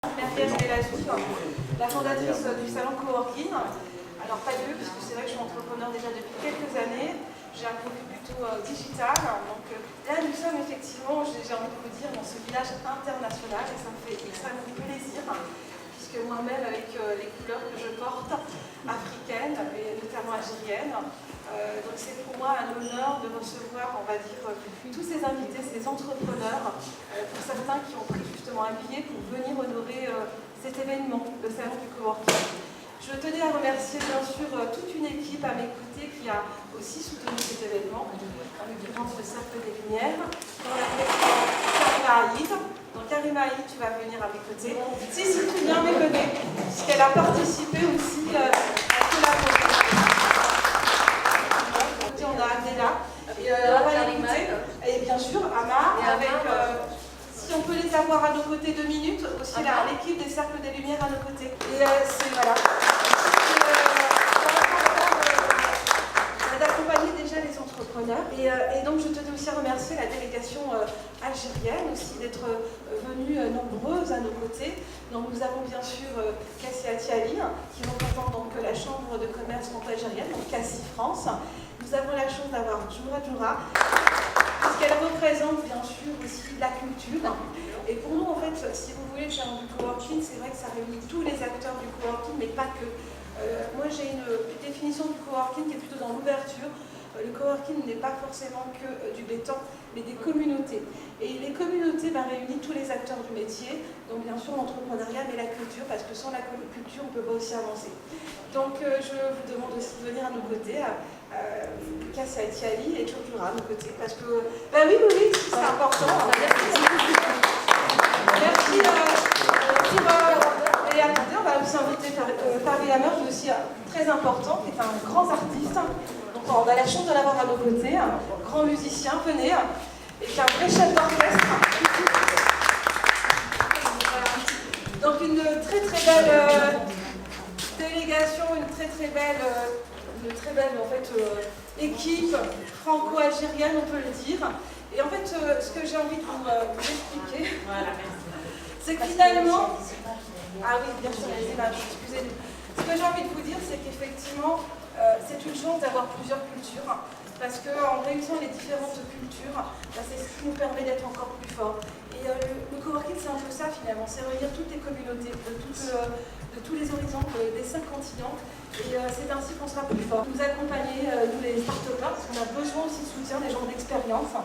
Myriam Belazouz, la fondatrice du salon Coworking. Alors pas que, puisque c'est vrai que je suis entrepreneur déjà depuis quelques années. J'ai un profil plutôt digital. Donc là, nous sommes effectivement, j'ai envie de vous dire, dans ce village international et ça me fait extrêmement plaisir, puisque moi-même, avec les couleurs que je porte, africaines et notamment algériennes, donc c'est pour moi un honneur de recevoir, on va dire, tous ces invités, ces entrepreneurs, pour certains qui ont pris justement un billet pour venir honorer cet événement, le salon du coworking. Je tenais à remercier bien sûr toute une équipe à mes côtés qui a aussi soutenu cet événement, en l'occurrence le Cercle des Lumières, dans la présidente Karima Haïd. Donc Karima Haïd, tu vas venir à mes côtés. Si, tu viens me connais, puisqu'elle a participé aussi à collaborer. On a Adela, et on va l'écouter. Et bien sûr, Amar, avec... si on peut les avoir à nos côtés 2 minutes, aussi l'équipe des Cercles des Lumières à nos côtés. Et c'est voilà. D'accompagner déjà les entrepreneurs. Et donc je tenais aussi à remercier la délégation algérienne aussi d'être venue nombreuses à nos côtés. Donc nous avons bien sûr Cassia Tiali, qui représente donc la Chambre de commerce franco-algérienne, donc Cassie France. Nous avons la chance d'avoir Djoura Djoura, puisqu'elle représente bien sûr aussi la culture. Et pour nous, en fait, si vous voulez, le salon du coworking, c'est vrai que ça réunit tous les acteurs du coworking, mais pas que. Moi, j'ai une définition du coworking qui est plutôt dans l'ouverture. Le coworking n'est pas forcément que du béton, mais des communautés. Et les communautés réunissent tous les acteurs du métier, donc bien sûr l'entrepreneuriat, mais la culture, parce que sans la culture, on ne peut pas aussi avancer. Donc je vous demande aussi de venir à nos côtés, Cassia Tiali et Djoura à nos côtés, parce que, oui, c'est important. Merci et attendez, on va aussi inviter Paris Lameur, qui est aussi très important, qui est un grand artiste. Donc on a la chance de l'avoir à nos côtés, un grand musicien, venez, et qui est un vrai chef d'orchestre. Donc une très belle délégation, une très belle en fait, équipe franco-algérienne, on peut le dire. Et en fait, ce que j'ai envie de vous expliquer, c'est que finalement, ah oui, bien sûr, les images, excusez-nous. Ce que j'ai envie de vous dire, c'est qu'effectivement, c'est une chance d'avoir plusieurs cultures, parce qu'en réunissant les différentes cultures, c'est ce qui nous permet d'être encore plus forts. Et le coworking, c'est un peu ça finalement, c'est réunir toutes les communautés, de tous les horizons, des 5 continents, et c'est ainsi qu'on sera plus fort. Nous accompagner, nous les start-upers, parce qu'on a besoin aussi de soutien des gens d'expérience.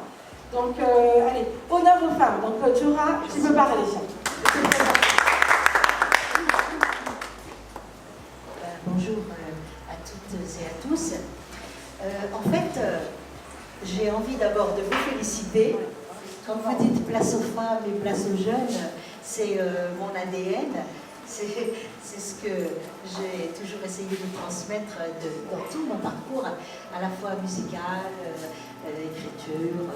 Donc, allez, honneur aux femmes. Donc, Djoura, tu peux parler. Bonjour à toutes et à tous. En fait, j'ai envie d'abord de vous féliciter. Comme vous dites, place aux femmes et place aux jeunes, c'est mon ADN. C'est ce que j'ai toujours essayé de transmettre dans tout mon parcours, à la fois musical, écriture,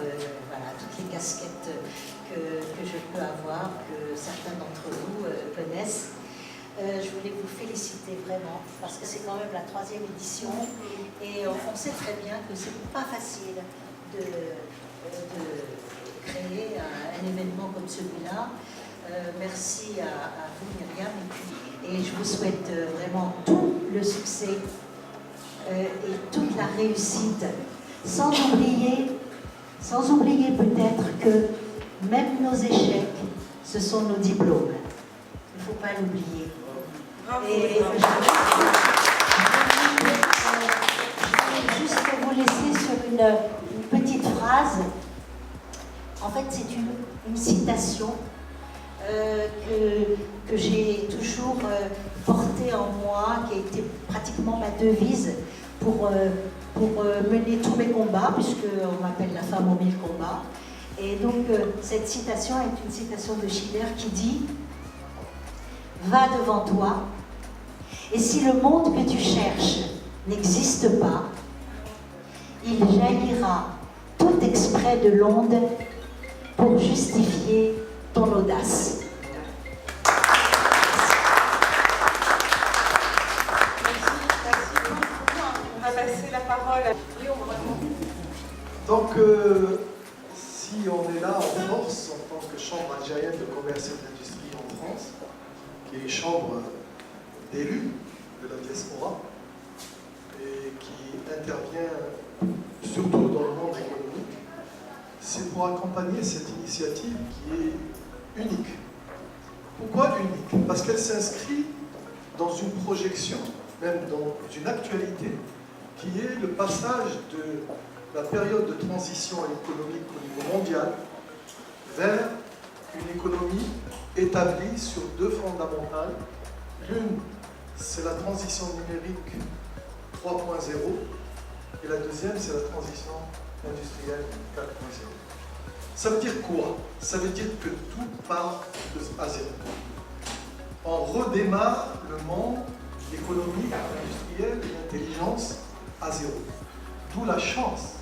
voilà, toutes les casquettes que je peux avoir, que certains d'entre vous connaissent. Je voulais vous féliciter vraiment, parce que c'est quand même la 3e édition, et on sait très bien que c'est pas facile de créer un événement comme celui-là. Merci à vous, Myriam, et je vous souhaite vraiment tout le succès et toute la réussite, sans oublier peut-être que même nos échecs, ce sont nos diplômes. Il ne faut pas l'oublier. Et je vais juste vous laisser sur une petite phrase. En fait, c'est une citation que j'ai toujours portée en moi, qui a été pratiquement ma devise pour mener tous mes combats, puisqu'on m'appelle la femme aux 1000 combats. Et donc, cette citation est une citation de Schiller qui dit « Va devant toi, et si le monde que tu cherches n'existe pas, il jaillira tout exprès de l'onde pour justifier ton audace. » On va passer la parole à Guillaume. Donc, si on est là en force, en tant que Chambre algérienne de commerce et d'industrie en France, qui est une chambre d'élus de la diaspora et qui intervient surtout dans le monde économique, c'est pour accompagner cette initiative qui est unique. Pourquoi unique? Parce qu'elle s'inscrit dans une projection, même dans une actualité, qui est le passage de la période de transition économique au niveau mondial vers une économie établie sur deux fondamentales. L'une, c'est la transition numérique 3.0 et la deuxième, c'est la transition industrielle 4.0. Ça veut dire quoi? Ça veut dire que tout part à zéro. On redémarre le monde économique, industriel et l'intelligence à zéro. D'où la chance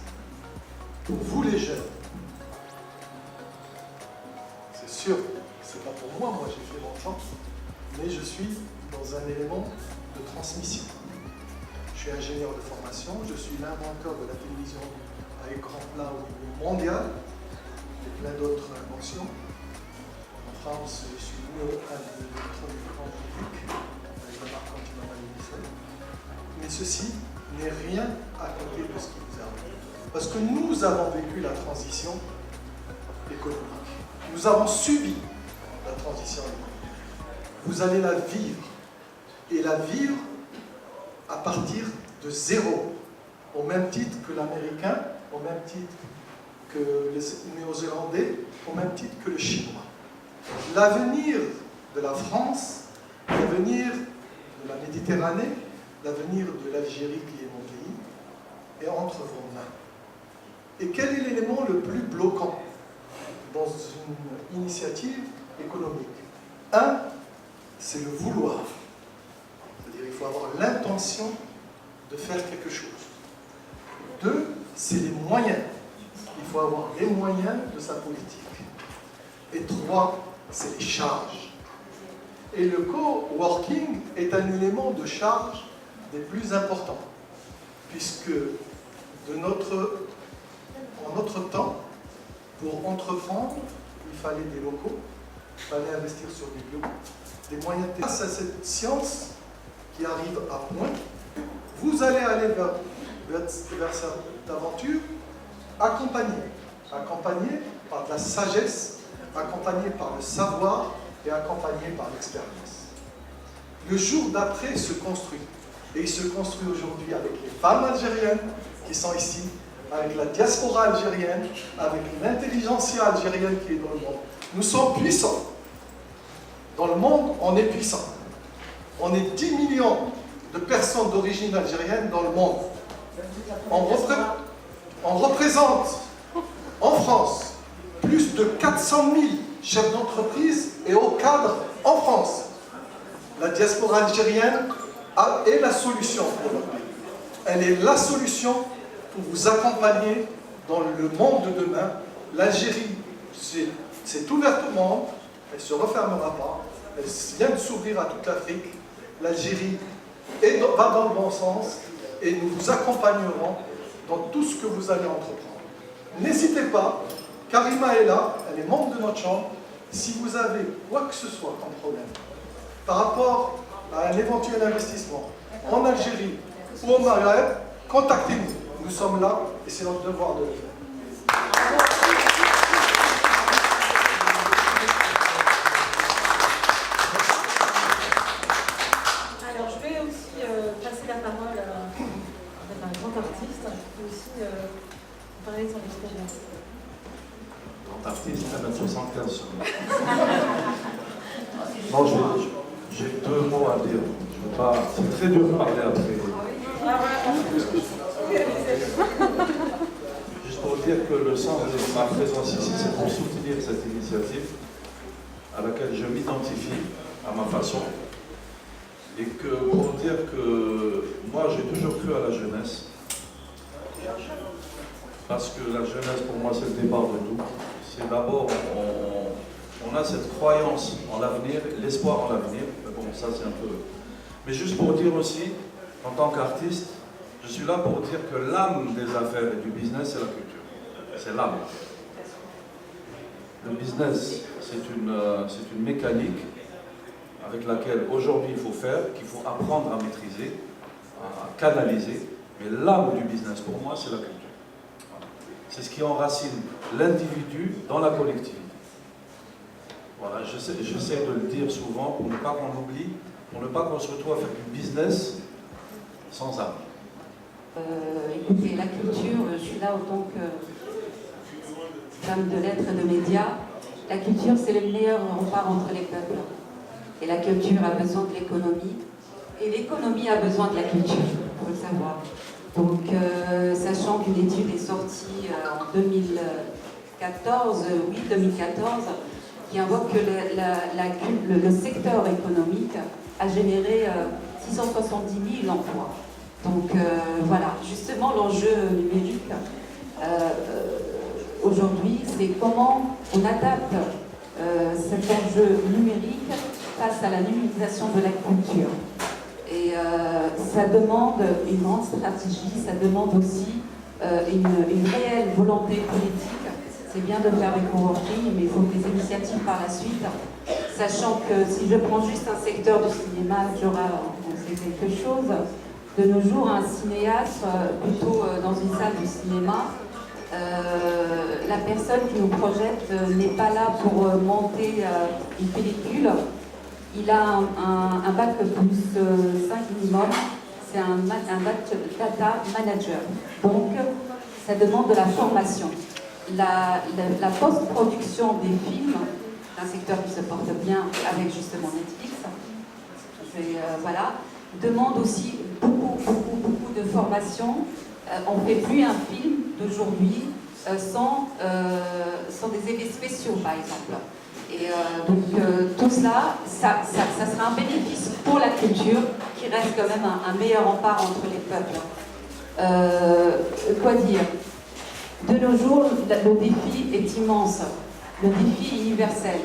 pour vous les jeunes. C'est sûr, c'est pas pour moi, j'ai fait mon temps, mais je suis dans un élément de transmission. Je suis ingénieur de formation, je suis l'inventeur de la télévision à écran plat au niveau mondial, et plein d'autres inventions. En France, je suis numéro 1 de l'électronique en public, avec la marque Continental Unicef. Mais ceci n'est rien à côté de ce qui vous arrive. Parce que nous avons vécu la transition économique. Nous avons subi la transition économique. Vous allez la vivre. Et la vivre à partir de zéro. Au même titre que l'Américain, au même titre que les Néo-Zélandais, au même titre que le Chinois. L'avenir de la France, l'avenir de la Méditerranée, l'avenir de l'Algérie qui est mon pays, est entre vos mains. Et quel est l'élément le plus bloquant dans une initiative économique? Un, c'est le vouloir. C'est-à-dire qu'il faut avoir l'intention de faire quelque chose. Deux, c'est les moyens. Il faut avoir les moyens de sa politique. Et trois, c'est les charges. Et le coworking est un élément de charge des plus importants, puisque en notre temps, pour entreprendre, il fallait des locaux, il fallait investir sur des bureaux, des moyens de... Grâce à cette science qui arrive à point, vous allez aller vers cette aventure accompagnée par de la sagesse, accompagnée par le savoir et accompagnée par l'expérience. Le jour d'après se construit. Et il se construit aujourd'hui avec les femmes algériennes qui sont ici, avec la diaspora algérienne, avec l'intelligentsia algérienne qui est dans le monde. Nous sommes puissants. Dans le monde, on est puissant. On est 10 millions de personnes d'origine algérienne dans le monde. On représente en France plus de 400 000 chefs d'entreprise et hauts cadres en France. La diaspora algérienne est la solution pour notre pays. Elle est la solution pour vous accompagner dans le monde de demain. L'Algérie s'est ouverte au monde, elle ne se refermera pas, elle vient de s'ouvrir à toute l'Afrique. L'Algérie va dans le bon sens et nous vous accompagnerons dans tout ce que vous allez entreprendre. N'hésitez pas, Karima est là, elle est membre de notre chambre. Si vous avez quoi que ce soit comme problème par rapport à un éventuel investissement en Algérie ou au Maghreb, contactez-nous. Nous sommes là et c'est notre devoir de le faire. Alors je vais aussi passer la parole à un grand artiste qui peut aussi parler de son expérience. Grand artiste, 1m75. Non, j'ai deux mots à dire. C'est très dur de parler après. Juste pour dire que le sens de ma présence ici, c'est pour soutenir cette initiative à laquelle je m'identifie à ma façon. Et que pour dire que moi, j'ai toujours cru à la jeunesse. Parce que la jeunesse, pour moi, c'est le départ de tout. C'est d'abord, on a cette croyance en l'avenir, l'espoir en l'avenir. Bon, ça, c'est un peu... Mais juste pour dire aussi, en tant qu'artiste, je suis là pour dire que l'âme des affaires et du business, c'est la culture. C'est l'âme. Le business, c'est une mécanique avec laquelle aujourd'hui il faut faire, qu'il faut apprendre à maîtriser, à canaliser. Mais l'âme du business, pour moi, c'est la culture. C'est ce qui enracine l'individu dans la collectivité. Voilà, j'essaie de le dire souvent pour ne pas qu'on oublie, pour ne pas qu'on se retrouve à faire du business sans âme. Écoutez, la culture, je suis là en tant que femme de lettres et de médias. La culture, c'est le meilleur rempart entre les peuples. Et la culture a besoin de l'économie. Et l'économie a besoin de la culture, il faut le savoir. Donc, sachant qu'une étude est sortie en 2014, qui invoque que le secteur économique a généré 670 000 emplois. Donc voilà, justement l'enjeu numérique aujourd'hui, c'est comment on adapte cet enjeu numérique face à la numérisation de la culture. Et ça demande une grande stratégie, ça demande aussi une réelle volonté politique. C'est bien de faire des coworking, mais il faut des initiatives par la suite. Sachant que si je prends juste un secteur du cinéma, on sait quelque chose. De nos jours, un cinéaste, plutôt dans une salle de cinéma, la personne qui nous projette n'est pas là pour monter une pellicule. Il a un bac plus 5 minimum, c'est un bac data manager. Donc, ça demande de la formation. La post-production des films, c'est un secteur qui se porte bien avec justement Netflix, voilà, demande aussi beaucoup de formation. On ne fait plus un film d'aujourd'hui sans des effets spéciaux, par exemple. Et donc tout cela, ça sera un bénéfice pour la culture qui reste quand même un meilleur rempart entre les peuples. Quoi dire? De nos jours, le défi est immense, le défi est universel.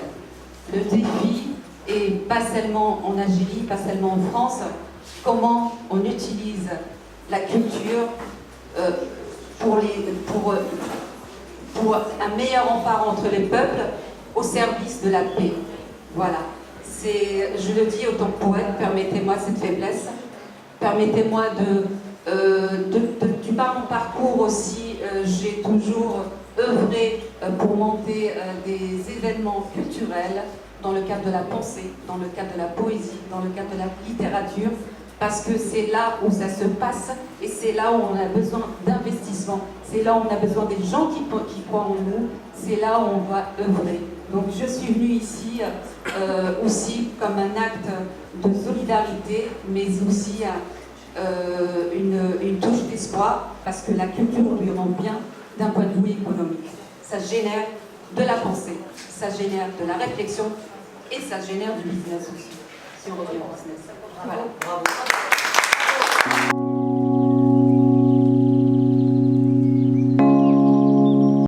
Le défi est pas seulement en Algérie, pas seulement en France, comment on utilise la culture pour un meilleur rempart entre les peuples au service de la paix. Voilà. Je le dis autant que poète, permettez-moi cette faiblesse, permettez-moi du par mon parcours aussi, j'ai toujours œuvré pour monter des événements culturels dans le cadre de la pensée, dans le cadre de la poésie, dans le cadre de la littérature, parce que c'est là où ça se passe et c'est là où on a besoin d'investissement, c'est là où on a besoin des gens qui croient en nous, c'est là où on va œuvrer. Donc je suis venue ici aussi comme un acte de solidarité, mais aussi une touche d'espoir, parce que la culture lui rend bien d'un point de vue économique. Ça génère de la pensée, ça génère de la réflexion et ça génère du business aussi, si on revient au business. Voilà. Bravo.